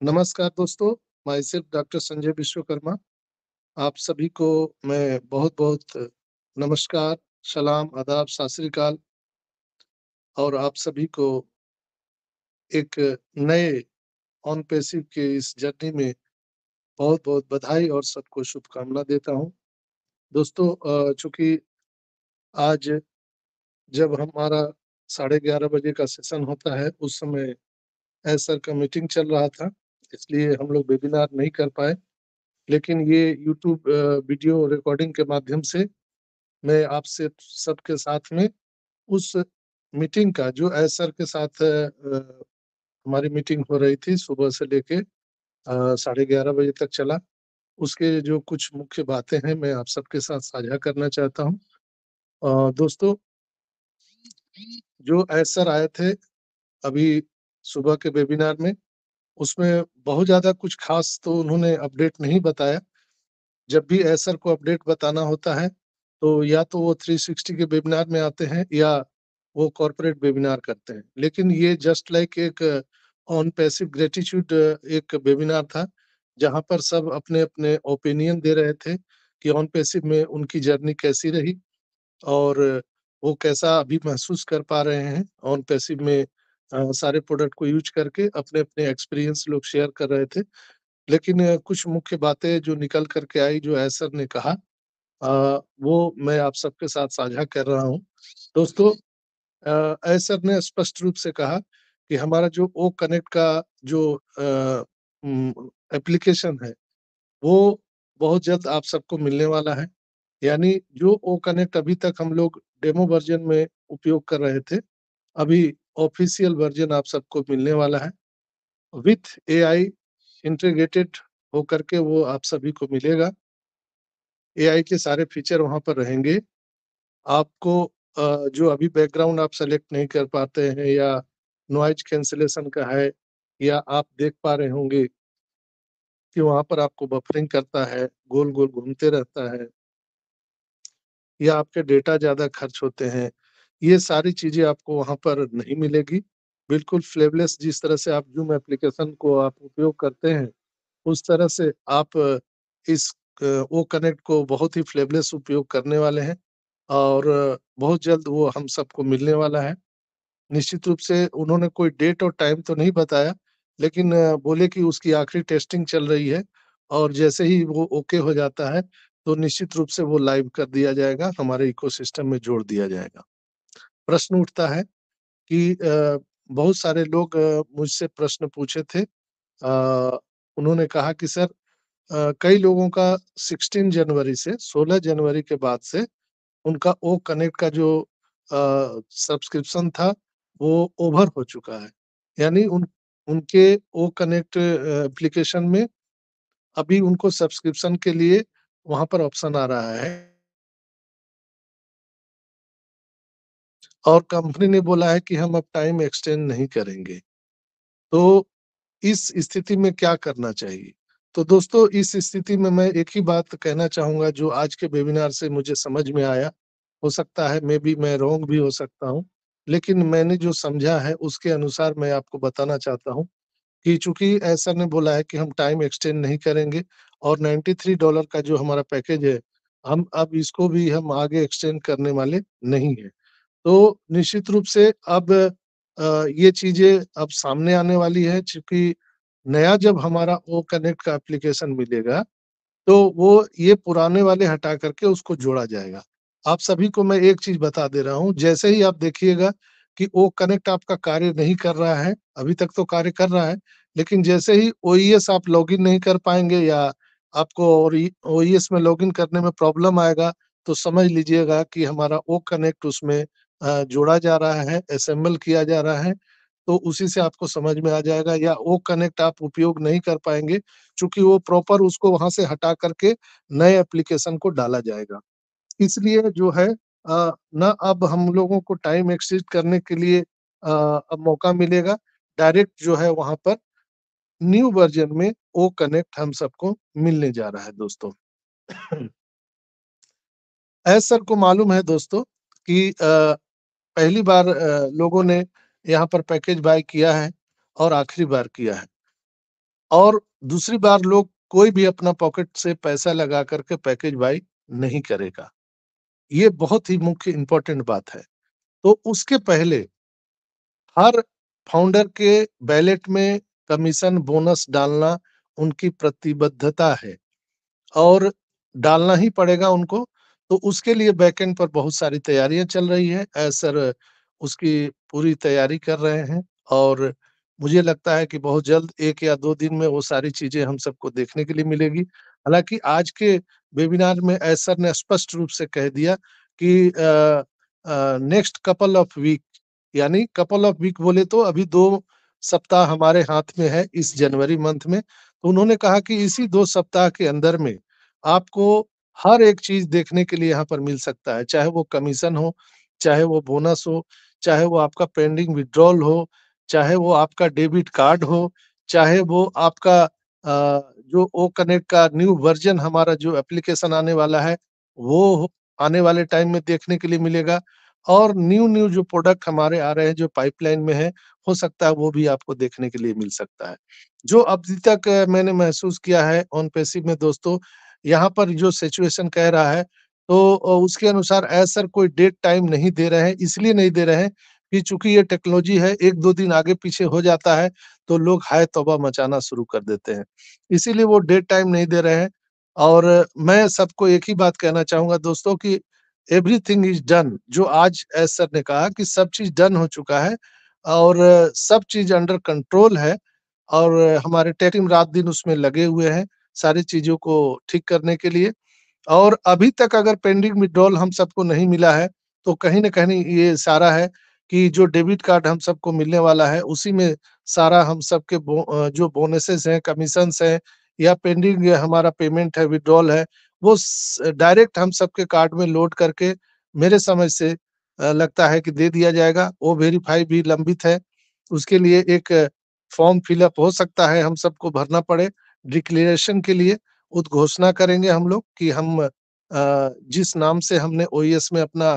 नमस्कार दोस्तों, my self doctor Sanjay Vishwakarma. आप सभी को मैं बहुत-बहुत नमस्कार, सलाम, आदाब, सत श्री अकाल और आप सभी को एक नए ऑन पैसिव के इस जर्नी में बहुत-बहुत बधाई और सबको शुभकामना देता हूँ। दोस्तों चूँकि आज जब हमारा 11:30 बजे का सेशन होता है, उस समय एसर का मीटिंग चल रहा था, इसलिए हम लोग वेबिनार नहीं कर पाए। लेकिन ये यूट्यूब वीडियो रिकॉर्डिंग के माध्यम से मैं आपसे सबके साथ में उस मीटिंग का जो एसर के साथ हमारी मीटिंग हो रही थी सुबह से लेके 11:30 बजे तक चला। उसके जो कुछ मुख्य बातें हैं मैं आप सबके साथ साझा करना चाहता हूँ। दोस्तों जो एसर आए थे अभी सुबह के वेबिनार में, उसमें बहुत ज़्यादा कुछ ख़ास तो उन्होंने अपडेट नहीं बताया। जब भी एसर को अपडेट बताना होता है, तो या तो वो 360 के वेबिनार में आते हैं या वो कॉर्पोरेट वेबिनार करते हैं। लेकिन ये जस्ट लाइक एक ऑन पैसिव ग्रैटिट्यूड एक वेबिनार था, जहाँ पर सब अपने-अपने ओपिनियन दे रहे थे कि ऑन पैसिव में उनकी जर्नी कैसी रही और वो कैसा अभी महसूस कर पा रहे हैं ऑन पैसिव में सारे प्रोडक्ट को यूज़ करके अपने-अपने एक्सपीरियंस लोग शेयर कर रहे थे। लेकिन कुछ मुख्य बातें जो निकल कर के आई जो एसर ने कहा वो मैं आप सबके साथ साझा कर रहा हूँ। दोस्तों एसर ने स्पष्ट रूप से कहा कि हमारा जो ओ कनेक्ट का जो एप्लीकेशन है, वो बहुत जल्द आप सबको मिलने वाला है। यानी जो ओ कनेक्ट अभी तक हम लोग डेमो वर्ज़न में उपयोग कर रहे थे, अभी ऑफ़िशियल वर्ज़न आप सबको मिलने वाला है। विथ एआई इंटीग्रेटेड होकर के वो आप सभी को मिलेगा। एआई के सारे फीचर वहाँ पर रहेंगे। आपको जो अभी बैकग्राउंड आप सेलेक्ट नहीं कर पाते हैं या नॉइज़ कैंसलेशन का है या आप देख पा रहे होंगे कि वहाँ पर आपको बफरिंग करता है, गोल-गोल घूमते रहता है या आपके डेटा ज़्यादा खर्च होते हैं। ये सारी चीज़ें आपको वहाँ पर नहीं मिलेगी। बिल्कुल फ्लेवलेस जिस तरह से आप ज़ूम एप्लीकेशन को आप उपयोग करते हैं, उस तरह से आप इस वो कनेक्ट को बहुत ही फ्लेवलेस उपयोग करने वाले हैं और बहुत जल्द वो हम सबको मिलने वाला है। निश्चित रूप से उन्होंने कोई डेट और टाइम तो नहीं बताया, लेकिन बोले कि उसकी आखिरी टेस्टिंग चल रही है और जैसे ही वो ओके हो जाता है, तो निश्चित रूप से वो लाइव कर दिया जाएगा, हमारे इकोसिस्टम में जोड़ दिया जाएगा। प्रश्न उठता है कि बहुत सारे लोग मुझसे प्रश्न पूछे थे। उन्होंने कहा कि सर कई लोगों का 16 जनवरी से 16 जनवरी के बाद से उनका ओ कनेक्ट का जो सब्सक्रिप्शन था, वो ओवर हो चुका है। यानी उनके ओ कनेक्ट एप्लीकेशन में अभी उनको सब्सक्रिप्शन के लिए वहाँ पर ऑप्शन आ रहा है और कंपनी ने बोला है कि हम अब टाइम एक्सटेंड नहीं करेंगे। तो इस स्थिति में क्या करना चाहिए? तो दोस्तों इस स्थिति में मैं एक ही बात कहना चाहूँगा जो आज के वेबिनार से मुझे समझ में आया। हो सकता है मेबी मैं रॉन्ग भी हो सकता हूँ। लेकिन मैंने जो समझा है उसके अनुसार मैं आपको बताना चाहता हूँ कि चूँकि एसर ने बोला है कि हम टाइम एक्सटेंड नहीं करेंगे और $93 का जो हमारा पैकेज है, हम अब इसको भी हम आगे एक्सटेंड करने वाले नहीं हैं। तो निश्चित रूप से अब ये चीज़ें अब सामने आने वाली है चूँकि नया जब हमारा ओ कनेक्ट का एप्लीकेशन मिलेगा, तो वो ये पुराने वाले हटा करके उसको जोड़ा जाएगा। आप सभी को मैं एक चीज़ बता दे रहा हूँ, जैसे ही आप देखिएगा कि ओ कनेक्ट आपका कार्य नहीं कर रहा है, अभी तक तो कार्य कर रहा है, लेकिन जैसे ही ओईएस आप लॉगिन नहीं कर पाएँगे या आपको ओईएस में लॉगिन करने में प्रॉब्लम आएगा, तो समझ लीजिएगा कि हमारा ओ कनेक्ट उसमें जोड़ा जा रहा है, असेंबल किया जा रहा है, तो उसी से आपको समझ में आ जाएगा या ओ कनेक्ट आप उपयोग नहीं कर पाएँगे, चूँकि वो प्रॉपर उसको वहाँ से हटा करके नए एप्लीकेशन को डाला जाएगा। इसलिए जो है ना अब हम लोगों को टाइम एक्सीड करने के लिए अब मौका मिलेगा। डायरेक्ट जो है वहाँ पर न्यू वर्ज़न में ओ कनेक्ट हम सबको मिलने जा रहा है दोस्तों। एज़ सर को मालूम है दोस्तों कि पहली बार लोगों ने यहाँ पर पैकेज बाय किया है और आखिरी बार किया है। और दूसरी बार लोग कोई भी अपना पॉकेट से पैसा लगा कर के पैकेज बाय नहीं करेगा। ये बहुत ही मुख्य इम्पोर्टेंट बात है। तो उसके पहले हर फाउंडर के बैलेट में कमीशन बोनस डालना उनकी प्रतिबद्धता है और डालना ही पड़ेगा उनको। तो उसके लिए बैकएंड पर बहुत सारी तैयारियाँ चल रही हैं। सर उसकी पूरी तैयारी कर रहे हैं और मुझे लगता है कि बहुत जल्द 1 या 2 दिन में वो सारी चीज़ें हम सबको देखने के लिए मिलेगी। हालाँकि आज के वेबिनार में सर ने स्पष्ट रूप से कह दिया कि नेक्स्ट कपल ऑफ वीक, यानी कपल ऑफ वीक बोले तो अभी 2 सप्ताह हमारे हाथ में है इस जनवरी मंथ में। तो उन्होंने कहा कि इसी 2 सप्ताह के अंदर में आपको हर एक चीज़ देखने के लिए यहाँ पर मिल सकता है, चाहे वो कमीशन हो, चाहे वो बोनस हो, चाहे वो आपका पेंडिंग विथड्रॉल हो, चाहे वो आपका डेबिट कार्ड हो, चाहे वो आपका जो ओ कनेक्ट का न्यू वर्ज़न हमारा जो एप्लीकेशन आने वाला है, वो हो आने वाले टाइम में देखने के लिए मिलेगा और न्यू-न्यू जो प्रोडक्ट हमारे आ रहे हैं, जो पाइपलाइन में है, हो सकता है वो भी आपको देखने के लिए मिल सकता है। जो अभी तक मैंने महसूस किया है ऑन पैसिव में दोस्तों, यहाँ पर जो सिचुएशन कह रहा है, तो उसके अनुसार एज़ सर कोई डेट टाइम नहीं दे रहे हैं, इसलिए नहीं दे रहे हैं कि चूँकि ये टेक्नोलॉजी है, 1-2 दिन आगे-पीछे हो जाता है, तो लोग हाय तौबा मचाना शुरू कर देते हैं। इसीलिए वो डेट टाइम नहीं दे रहे हैं और मैं सबको एक ही बात कहना चाहूँगा दोस्तों कि एवरीथिंग इज़ डन। जो आज एज़ सर ने कहा कि सब चीज़ डन हो चुका है और सब चीज़ अंडर कंट्रोल है और हमारे टेक टीम रात-दिन उसमें लगे हुए हैं, सारी चीज़ों को ठीक करने के लिए। और अभी तक अगर पेंडिंग विथड्रॉल हम सबको नहीं मिला है, तो कहीं न कहीं ये इशारा है कि जो डेबिट कार्ड हम सबको मिलने वाला है, उसी में सारा हम सबके जो बोनसेस हैं, कमीशन्स हैं या पेंडिंग हमारा पेमेंट है, विथड्रॉल है, वो डायरेक्ट हम सबके कार्ड में लोड करके मेरे समझ से लगता है कि दे दिया जाएगा। वो वेरीफाई भी लंबित है। उसके लिए एक फॉर्म फिल अप हो सकता है, हम सबको भरना पड़े डिक्लेरेशन के लिए। उद्घोषणा करेंगे हम लोग कि हम जिस नाम से हमने ओईएस में अपना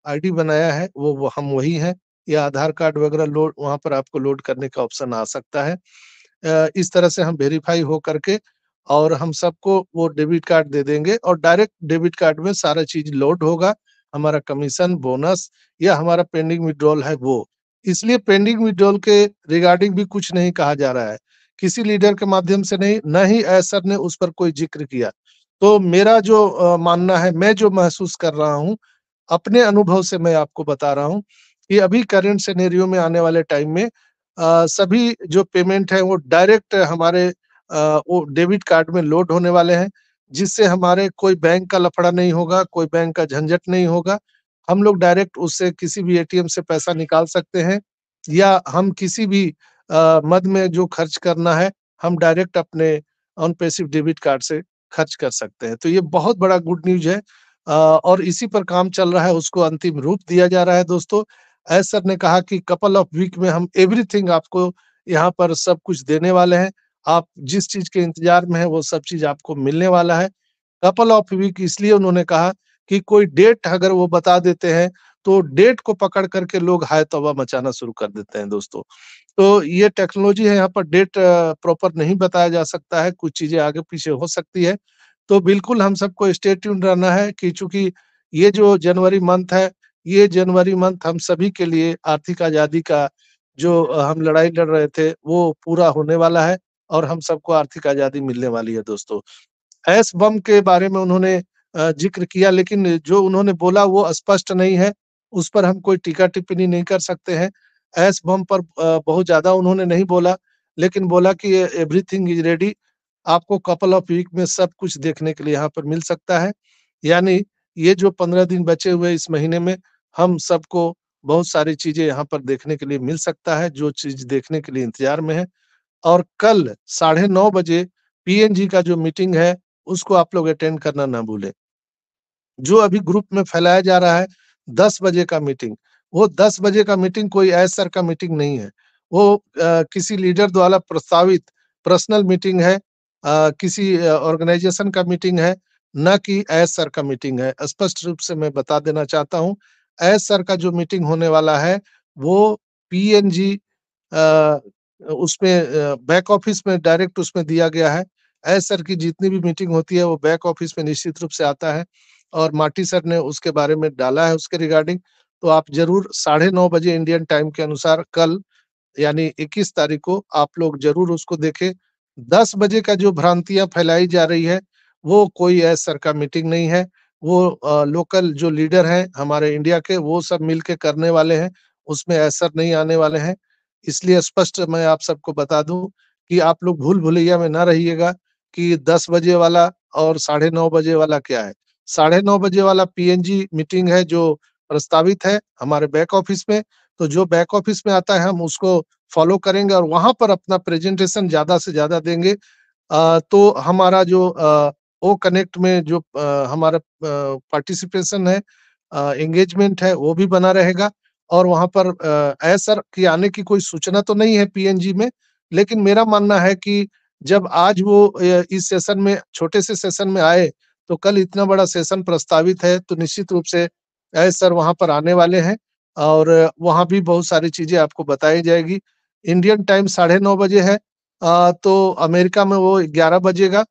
आईडी बनाया है वो हम वही हैं या आधार कार्ड वगैरह लोड वहाँ पर आपको लोड करने का ऑप्शन आ सकता है। इस तरह से हम वेरीफाई हो करके और हम सबको वो डेबिट कार्ड दे देंगे और डायरेक्ट डेबिट कार्ड में सारा चीज़ लोड होगा, हमारा कमीशन, बोनस या हमारा पेंडिंग विथड्रॉल है वो। इसलिए पेंडिंग विथड्रॉल के रिगार्डिंग भी कुछ नहीं कहा जा रहा है। किसी लीडर के माध्यम से नहीं, ना ही सर ने उस पर कोई ज़िक्र किया। तो मेरा जो मानना है, मैं जो महसूस कर रहा हूँ, अपने अनुभव से मैं आपको बता रहा हूँ कि अभी करंट सिनेरियो में आने वाले टाइम में सभी जो पेमेंट है वो डायरेक्ट हमारे वो डेबिट कार्ड में लोड होने वाले हैं, जिससे हमारे कोई बैंक का लफड़ा नहीं होगा, कोई बैंक का झंझट नहीं होगा। हम लोग डायरेक्ट उससे किसी भी एटीएम से पैसा निकाल सकते हैं या हम किसी भी मद में जो खर्च करना है, हम डायरेक्ट अपने ऑन पैसिव डेबिट कार्ड से खर्च कर सकते हैं। तो ये बहुत बड़ा गुड न्यूज़ है और इसी पर काम चल रहा है, उसको अंतिम रूप दिया जा रहा है दोस्तों। एस सर ने कहा कि कपल ऑफ वीक में हम एवरीथिंग आपको यहाँ पर सब कुछ देने वाले हैं। आप जिस चीज़ के इंतज़ार में हैं, वो सब चीज़ आपको मिलने वाला है। कपल ऑफ वीक इसलिए उन्होंने कहा कि कोई डेट अगर वो बता देते हैं, तो डेट को पकड़ कर के लोग हाय तौबा मचाना शुरू कर देते हैं दोस्तों। तो ये टेक्नोलॉजी है, यहाँ पर डेट प्रॉपर नहीं बताया जा सकता है, कुछ चीज़ें आगे-पीछे हो सकती है। तो बिल्कुल हम सबको स्टे ट्यून्ड रहना है कि चूँकि ये जो जनवरी मंथ है, ये जनवरी मंथ हम सभी के लिए आर्थिक आज़ादी का जो हम लड़ाई लड़ रहे थे, वो पूरा होने वाला है और हम सबको आर्थिक आज़ादी मिलने वाली है दोस्तों। ऐश बम के बारे में उन्होंने ज़िक्र किया लेकिन जो उन्होंने बोला वो स्पष्ट नहीं है, उस पर हम कोई टीका-टिप्पणी नहीं कर सकते हैं। ऐश बम पर बहुत ज़्यादा उन्होंने नहीं बोला, लेकिन बोला कि एवरीथिंग इज़ रेडी, आपको कपल ऑफ वीक में सब कुछ देखने के लिए यहाँ पर मिल सकता है। यानी ये जो 15 दिन बचे हुए इस महीने में, हम सबको बहुत सारी चीज़ें यहाँ पर देखने के लिए मिल सकता है, जो चीज़ देखने के लिए इंतज़ार में है। और कल साढ़े 9 बजे पीएनजी का जो मीटिंग है, उसको आप लोग अटेंड करना ना भूलें। जो अभी ग्रुप में फैलाया जा रहा है 10 बजे का मीटिंग, वो 10 बजे का मीटिंग कोई ऐस सर का मीटिंग नहीं है। वो किसी लीडर द्वारा प्रस्तावित पर्सनल मीटिंग है किसी ऑर्गनाइज़ेशन का मीटिंग है, ना कि ऐस सर का मीटिंग है। स्पष्ट रूप से मैं बता देना चाहता हूँ, ऐस सर का जो मीटिंग होने वाला है, वो पीएनजी अ उसमें बैक ऑफिस में डायरेक्ट उसमें दिया गया है। एस सर की जितनी भी मीटिंग होती है वो बैक ऑफिस में निश्चित रूप से आता है और माटी सर ने उसके बारे में डाला है उसके रिगार्डिंग। तो आप ज़रूर साढ़े 9 बजे इंडियन टाइम के अनुसार कल यानी 21 तारीख को आप लोग ज़रूर उसको देखें। 10 बजे का जो भ्रांतियाँ फैलाई जा रही है, वो कोई एस सर का मीटिंग नहीं है। वो लोकल जो लीडर हैं हमारे इंडिया के, वो सब मिल के करने वाले हैं। उसमें एस सर नहीं आने वाले हैं। इसलिए स्पष्ट मैं आप सबको बता दूँ कि आप लोग भूल-भुलैया में ना रहिएगा कि 10 बजे वाला और साढ़े 9 बजे वाला क्या है। साढ़े 9 बजे वाला पीएनजी मीटिंग है जो प्रस्तावित है हमारे बैक ऑफिस में। तो जो बैक ऑफिस में आता है हम उसको फॉलो करेंगे और वहाँ पर अपना प्रेज़ेंटेशन ज़्यादा से ज़्यादा देंगे। तो हमारा जो ओ कनेक्ट में जो हमारा पार्टिसिपेशन है एंगेजमेंट है वो भी बना रहेगा और वहाँ पर ऐसर कि आने की कोई सूचना तो नहीं है पीएनजी में, लेकिन मेरा मानना है कि जब आज वो इस सेशन में छोटे से सेशन में आए, तो कल इतना बड़ा सेशन प्रस्तावित है, तो निश्चित रूप से ऐसर वहाँ पर आने वाले हैं और वहाँ भी बहुत सारी चीज़ें आपको बताई जाएगी। इंडियन टाइम साढ़े 9 बजे है तो अमेरिका में वो 11 बजेगा।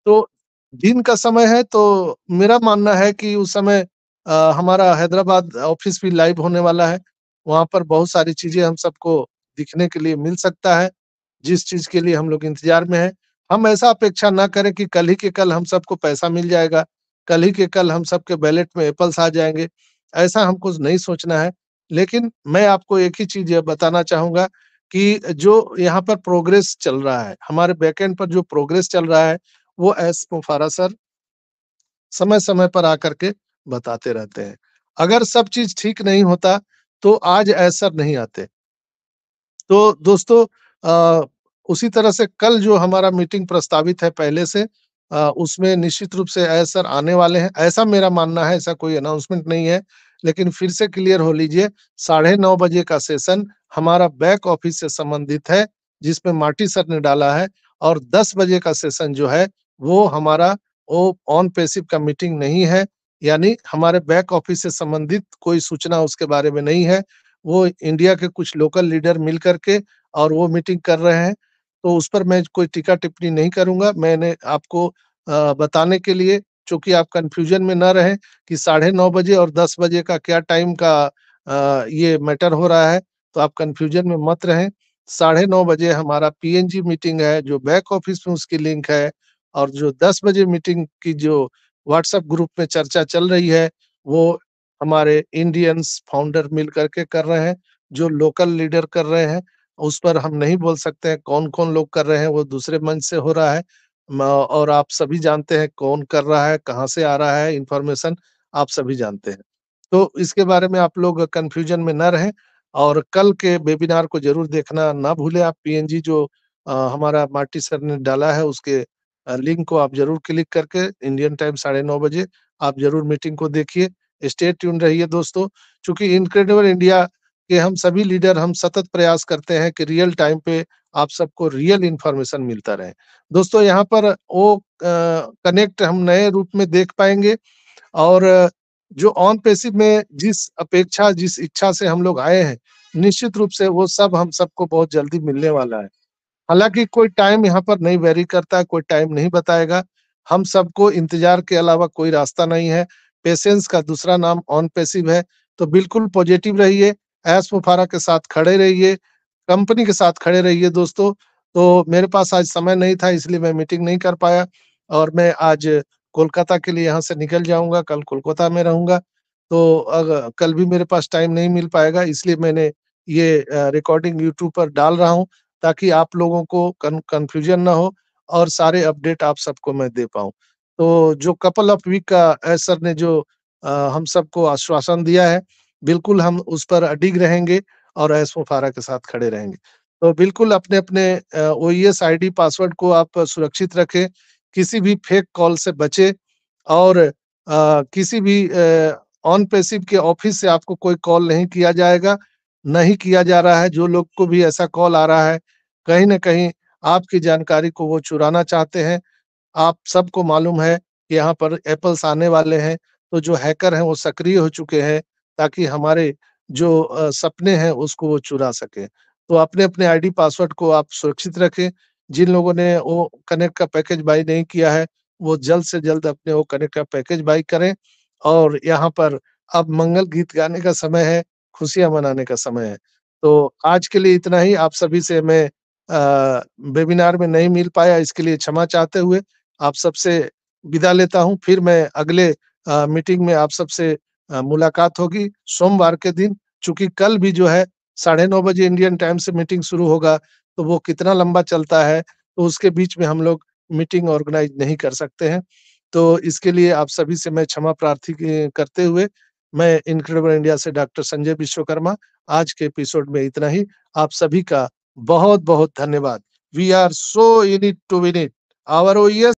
तो दिन का समय है तो मेरा मानना है कि उस समय हमारा हैदराबाद ऑफ़िस भी लाइव होने वाला है। वहाँ पर बहुत सारी चीज़ें हम सबको दिखने के लिए मिल सकता है, जिस चीज़ के लिए हम लोग इंतज़ार में हैं। हम ऐसा अपेक्षा ना करें कि कल ही के कल हम सबको पैसा मिल जाएगा, कल ही के कल हम सबके वैलेट में एपल्स आ जाएँगे, ऐसा हमको नहीं सोचना है। लेकिन मैं आपको एक ही चीज़ ये बताना चाहूँगा कि जो यहाँ पर प्रोग्रेस चल रहा है, हमारे बैकएंड पर जो प्रोग्रेस चल रहा है, वो एस मुफारा सर समय-समय पर आकर के बताते रहते हैं। अगर सब चीज़ ठीक नहीं होता, तो आज एस सर नहीं आते। तो दोस्तों उसी तरह से कल जो हमारा मीटिंग प्रस्तावित है पहले से उसमें निश्चित रूप से एस सर आने वाले हैं, ऐसा मेरा मानना है, ऐसा कोई अनाउंसमेंट नहीं है। लेकिन फिर से क्लियर हो लीजिए, साढ़े 9 बजे का सेशन हमारा बैक ऑफिस से संबंधित है, जिसमें मार्टी सर ने डाला है और 10 बजे का सेशन जो है, वो हमारा वो ऑन पैसिव का मीटिंग नहीं है, यानी हमारे बैक ऑफिस से संबंधित कोई सूचना उसके बारे में नहीं है। वो इंडिया के कुछ लोकल लीडर मिल कर के और वो मीटिंग कर रहे हैं, तो उस पर मैं कोई टीका-टिप्पणी नहीं करूँगा। मैंने आपको बताने के लिए चूँकि आप कन्फ्यूज़न में ना रहें कि साढ़े 9 बजे और 10 बजे का क्या टाइम का ये मैटर हो रहा है, तो आप कन्फ्यूज़न में मत रहें। साढ़े 9 बजे हमारा पीएनजी मीटिंग है, जो बैक ऑफ़िस में उसकी लिंक है और जो 10 बजे मीटिंग की जो व्हाट्सएप ग्रुप में चर्चा चल रही है, वो हमारे इंडियंस फाउंडर मिल कर के कर रहे हैं, जो लोकल लीडर कर रहे हैं। उस पर हम नहीं बोल सकते हैं कौन-कौन लोग कर रहे हैं, वो दूसरे मंच से हो रहा है। और आप सभी जानते हैं कौन कर रहा है, कहाँ से आ रहा है इन्फॉर्मेशन, आप सभी जानते हैं। तो इसके बारे में आप लोग कन्फ्यूजन में ना रहें और कल के वेबिनार को ज़रूर देखना ना भूलें आप पीएनजी जो हमारा मार्टी सर ने डाला है उसके लिंक को आप ज़रूर क्लिक करके इंडियन टाइम साढ़े 9 बजे आप ज़रूर मीटिंग को देखिए। स्टे ट्यून्ड रहिए दोस्तों, चूँकि इनक्रेडिबल इंडिया के हम सभी लीडर हम सतत प्रयास करते हैं कि रियल टाइम पे आप सबको रियल इन्फॉर्मेशन मिलता रहे। दोस्तों यहाँ पर वो कनेक्ट हम नए रूप में देख पाएँगे और जो ऑन पैसिव में जिस अपेक्षा, जिस इच्छा से हम लोग आए हैं, निश्चित रूप से वो सब हम सबको बहुत जल्दी मिलने वाला है। हालाँकि कोई टाइम यहाँ पर नहीं वेरी करता है, कोई टाइम नहीं बताएगा। हम सबको इंतज़ार के अलावा कोई रास्ता नहीं है। पेशेंस का दूसरा नाम ऑन पैसिव है। तो बिल्कुल पॉज़िटिव रहिए, ऐश-मुफ़ारा के साथ खड़े रहिए, कंपनी के साथ खड़े रहिए दोस्तों। तो मेरे पास आज समय नहीं था इसलिए मैं मीटिंग नहीं कर पाया और मैं आज कोलकाता के लिए यहाँ से निकल जाऊँगा, कल कोलकाता में रहूँगा। तो कल भी मेरे पास टाइम नहीं मिल पाएगा इसलिए मैंने ये रिकॉर्डिंग यूट्यूब पर डाल रहा हूँ। ताकि आप लोगों को कन्फ्यूजन ना हो और सारे अपडेट आप सबको मैं दे पाऊँ। तो जो कपल ऑफ वीक का सर ने जो हम सबको आश्वासन दिया है, बिल्कुल हम उस पर अडिग रहेंगे और ऐश-मुफ़ारा के साथ खड़े रहेंगे। तो बिल्कुल अपने-अपने ओईएस आईडी पासवर्ड को आप सुरक्षित रखें, किसी भी फेक कॉल से बचें और किसी भी ऑन पैसिव के ऑफ़िस से आपको कोई कॉल नहीं किया जाएगा, नहीं किया जा रहा है। जो लोग को भी ऐसा कॉल आ रहा है, कहीं न कहीं आपकी जानकारी को वो चुराना चाहते हैं। आप सबको मालूम है कि यहाँ पर एपल्स आने वाले हैं, तो जो हैकर हैं वो सक्रिय हो चुके हैं, ताकि हमारे जो सपने हैं उसको वो चुरा सकें। तो अपने-अपने आईडी पासवर्ड को आप सुरक्षित रखें। जिन लोगों ने वो कनेक्ट का पैकेज बाय नहीं किया है, वो जल्द से जल्द अपने वो कनेक्ट का पैकेज बाय करें और यहाँ पर अब मंगल गीत गाने का समय है, खुशियाँ मनाने का समय है। तो आज के लिए इतना ही, आप सभी से मैं वेबिनार में नहीं मिल पाया, इसके लिए क्षमा चाहते हुए आप सबसे विदा लेता हूँ। फिर मैं अगले मीटिंग में आप सबसे मुलाकात होगी सोमवार के दिन। चूँकि कल भी जो है 9:30 बजे इंडियन टाइम से मीटिंग शुरू होगा, तो वो कितना लंबा चलता है, तो उसके बीच में हम लोग मीटिंग ऑर्गेनाइज़ नहीं कर सकते हैं। तो इसके लिए आप सभी से मैं क्षमा प्रार्थी करते हुए, मैं इनक्रेडिबल इंडिया से डॉक्टर संजय विश्वकर्मा, आज के एपिसोड में इतना ही। आप सभी का बहुत-बहुत धन्यवाद। We are so in it to win it. Our OS